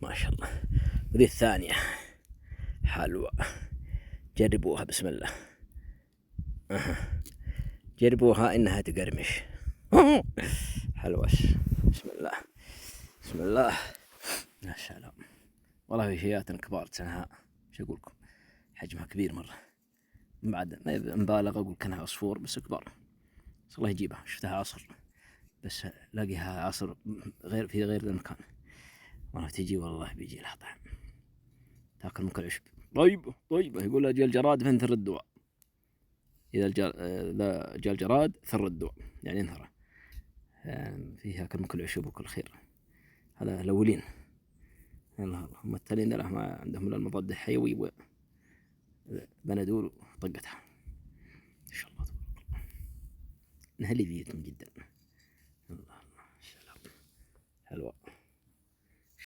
ما شاء الله. وذي الثانية حلوة، جربوها بسم الله. جربوها إنها تقرمش. حلوة. بسم الله بسم الله. يا سلام والله في شيات كبار تنها. شو أقولكم، حجمها كبير مرة، بعد ما مبالغ أقول كانها عصفور بس كبار. بس الله يجيبها. شفتها عصر بس لاقيها عصر غير في غير المكان. والله تجي والله بيجي لها طعم، تاكل من كل عشب. طيبة يقول لها جاء الجراد فانثر الدواء. إذا جاء الجراد ثر الدواء يعني انثره. فيها كل من كل عشب وكل خير. هذا الأولين. الله هم التالين له ما عندهم إلا المضاد الحيوي وبندول وطقتها. إن شاء الله تبارك الله. نهلي فيكم جدا. الله سلام. حلوة.